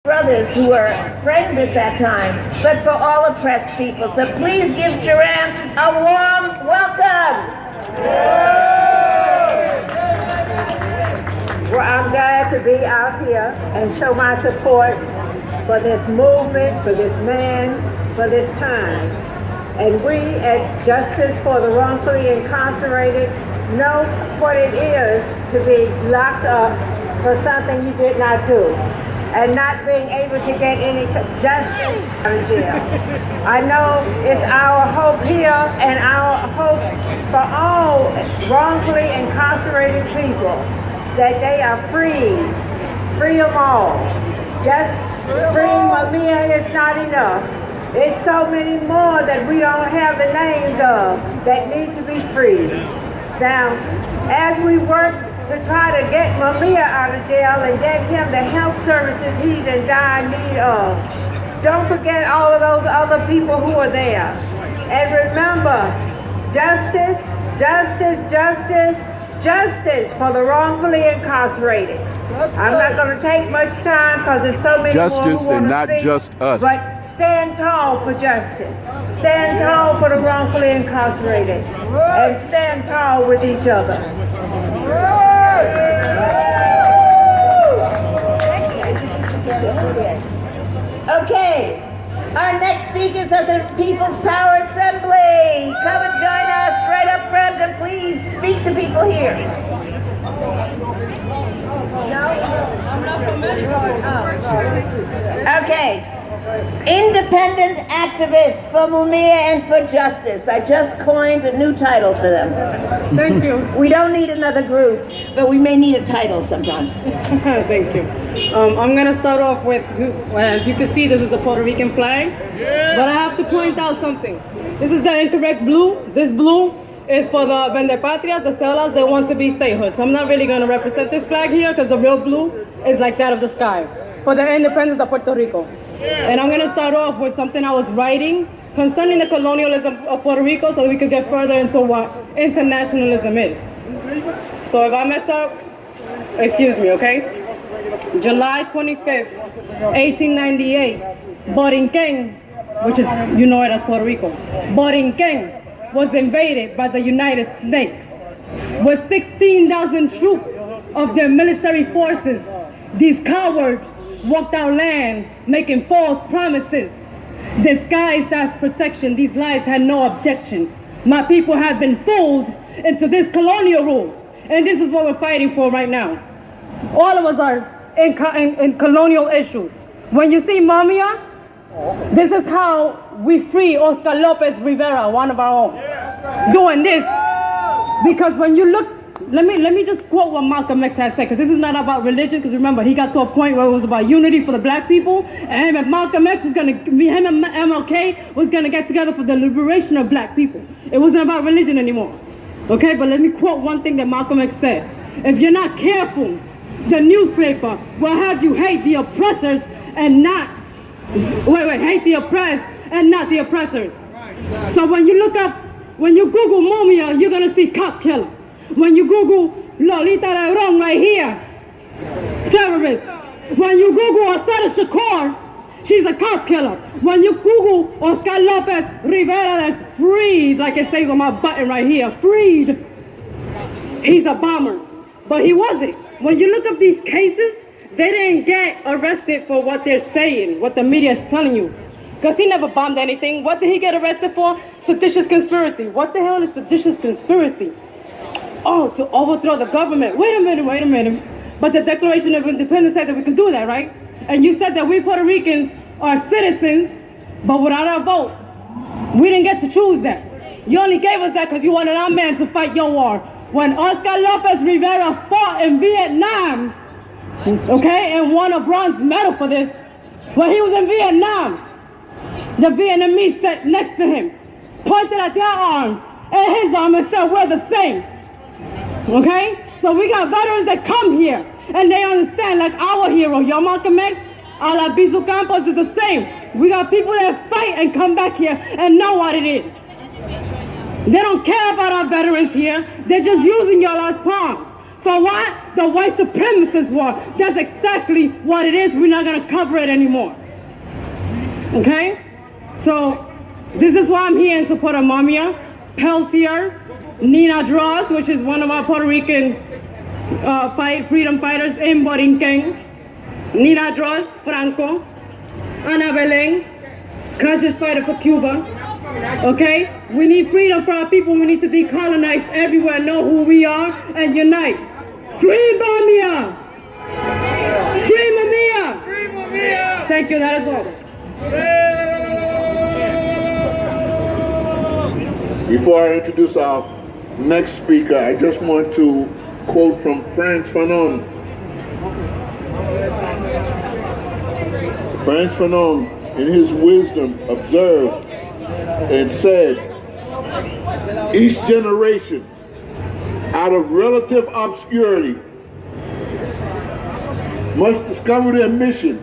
brothers who were framed at that time, but for all oppressed people. So please give Duran a warm welcome. Well, I'm glad to be out here and show my support for this movement, for this man, for this time. And we at Justice for the Wrongfully Incarcerated know what it is to be locked up for something you did not do and not being able to get any justice out of jail. I know it's our hope here and our hope for all wrongfully incarcerated people that they are free them all. Just freeing Mumia is not enough. There's so many more that we don't have the names of that need to be freed. Now, as we work to try to get Mumia out of jail and get him the health services he's in dire need of, don't forget all of those other people who are there. And remember, justice, justice, justice, justice for the wrongfully incarcerated. I'm not going to take much time because there's so many justice more who and want not to speak, just us. But stand tall for justice. Stand tall for the wrongfully incarcerated. And stand tall with each other. Okay, our next speakers are the People's Power Assembly. Come and join us right up front and please speak to people here. Okay. Independent activists for Mumia and for justice. I just coined a new title for them. Thank you. We don't need another group, but we may need a title sometimes. Thank you. I'm going to start off with, as you can see, this is the Puerto Rican flag. But I have to point out something. This is the incorrect blue. This blue is for the Vende Patrias, the sellouts that want to be statehood. So I'm not really going to represent this flag here because the real blue is like that of the sky for the independence of Puerto Rico. And I'm going to start off with something I was writing concerning the colonialism of Puerto Rico so we could get further into what internationalism is. So if I mess up, excuse me, okay? July 25th, 1898, Borinquen, which is, you know it as Puerto Rico, Borinquen was invaded by the United States with 16,000 troops of their military forces. These cowards walked our land making false promises. Disguised as protection, these lies had no objection. My people have been fooled into this colonial rule, and this is what we're fighting for right now. All of us are in colonial issues. When you see Mumia, this is how we free Oscar Lopez Rivera, one of our own, doing this. Because when you look, let me just quote what Malcolm X had said, because this is not about religion, because remember, he got to a point where it was about unity for the black people, and him and Malcolm X was going to, him and MLK was going to get together for the liberation of black people. It wasn't about religion anymore. Okay, but let me quote one thing that Malcolm X said. If you're not careful, the newspaper will have you hate the oppressors and not, hate the oppressed and not the oppressors. So when you look up, when you Google Mumia, you're going to see cop killer. When you Google Lolita Lebron right here, terrorist. When you Google Asada Shakur, she's a cop killer. When you Google Oscar Lopez Rivera, that's freed, like it says on my button right here, freed, he's a bomber. But he wasn't. When you look up these cases, they didn't get arrested for what they're saying, what the media is telling you. Because he never bombed anything. What did he get arrested for? Seditious conspiracy. What the hell is seditious conspiracy? Oh, to overthrow the government. Wait a minute. But the Declaration of Independence said that we can do that, right? And you said that we Puerto Ricans are citizens, but without our vote. We didn't get to choose that. You only gave us that because you wanted our men to fight your war. When Oscar Lopez Rivera fought in Vietnam, okay, and won a bronze medal for this, when he was in Vietnam, the Vietnamese sat next to him, pointed at their arms and his arm and said, we're the same. Okay? So we got veterans that come here and they understand, like our hero, your Malcolm X, Bizu Campos is the same. We got people that fight and come back here and know what it is. They don't care about our veterans here. They're just using y'all as pawns. For what? the white supremacist war. That's exactly what it is. We're not going to cover it anymore. Okay? So this is why I'm here in support of Mumia, Peltier, Nina Droz, which is one of our Puerto Rican freedom fighters in Borinquen, Nina Droz, Franco, Ana Belén, conscious fighter for Cuba. Okay? We need freedom for our people. We need to decolonize everywhere, know who we are, and unite. Free Mumia! Free Mumia! Free Mumia! Thank you, that is all. Before I introduce our next speaker, I just want to quote from Frantz Fanon. Frantz Fanon, in his wisdom, observed and said, each generation, out of relative obscurity, must discover their mission,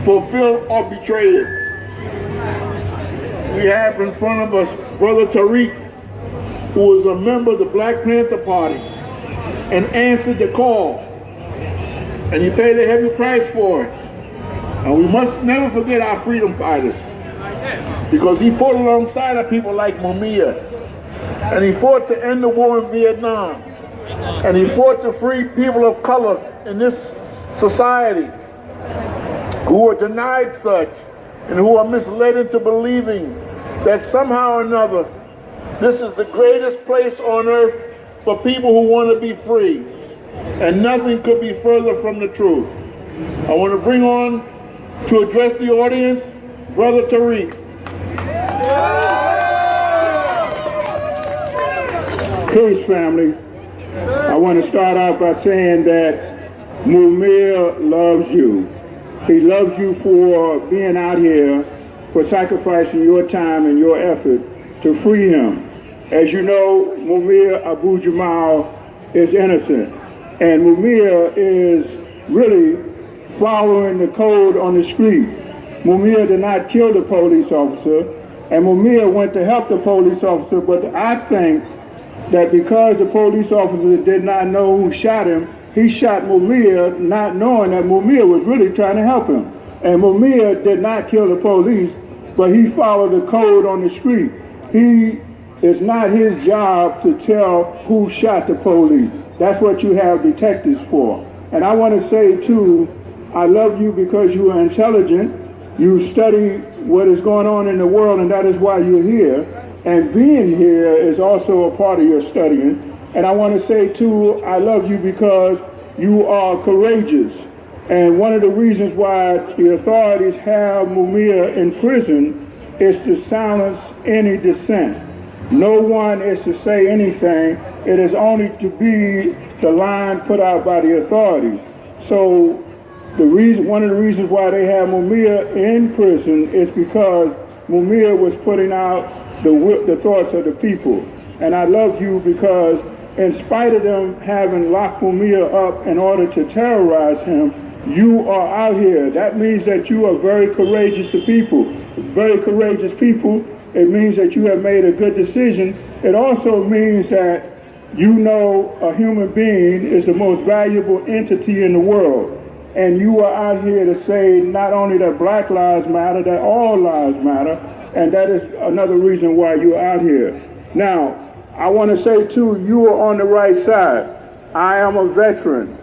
fulfill or betray it. We have in front of us Brother Tariq, who is a member of the Black Panther Party and answered the call. And he paid a heavy price for it. And we must never forget our freedom fighters, because he fought alongside of people like Mumia. And he fought to end the war in Vietnam. And he fought to free people of color in this society who are denied such and who are misled into believing that somehow or another this is the greatest place on earth for people who want to be free. And nothing could be further from the truth. I want to bring on to address the audience, Brother Tariq. Peace, family. I want to start out by saying that Mumia loves you. He loves you for being out here, for sacrificing your time and your effort to free him. As you know, Mumia Abu-Jamal is innocent, and Mumia is really following the code on the street. Mumia did not kill the police officer, and Mumia went to help the police officer, but I think that because the police officer did not know who shot him, he shot Mumia not knowing that Mumia was really trying to help him. And Mumia did not kill the police, but he followed the code on the street. It's not his job to tell who shot the police. That's what you have detectives for. And I want to say too, I love you because you are intelligent. You study what is going on in the world, and that is why you're here. And being here is also a part of your studying. And I want to say too, I love you because you are courageous. And one of the reasons why the authorities have Mumia in prison is to silence any dissent. No one is to say anything. It is only to be the line put out by the authorities. So one of the reasons why they have Mumia in prison is because Mumia was putting out the thoughts of the people. And I love you because in spite of them having locked Mumia up in order to terrorize him, you are out here. That means that you are very courageous people. Very courageous people. It means that you have made a good decision. It also means that you know a human being is the most valuable entity in the world. And you are out here to say not only that Black lives matter, that all lives matter. And that is another reason why you're out here. Now, I want to say too, you are on the right side. I am a veteran.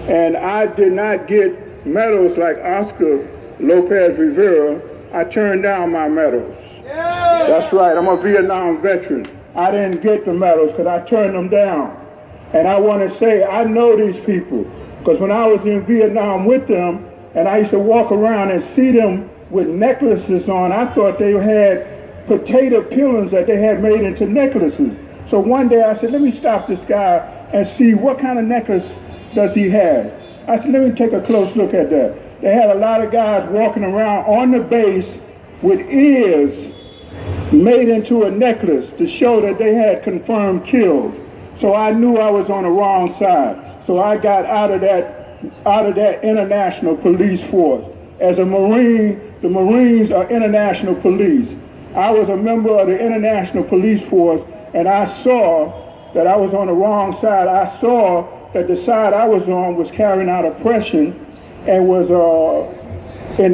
And I did not get medals like Oscar Lopez Rivera. I turned down my medals. Yeah. That's right, I'm a Vietnam veteran. I didn't get the medals because I turned them down. And I want to say, I know these people. Because when I was in Vietnam with them, and I used to walk around and see them with necklaces on, I thought they had potato peelings that they had made into necklaces. So one day I said, let me stop this guy and see what kind of necklace does he have. I said, let me take a close look at that. They had a lot of guys walking around on the base with ears made into a necklace to show that they had confirmed kills. So I knew I was on the wrong side. So I got out of that international police force. As a Marine, the Marines are international police. I was a member of the international police force, and I saw that I was on the wrong side. I saw that the side I was on was carrying out oppression and was in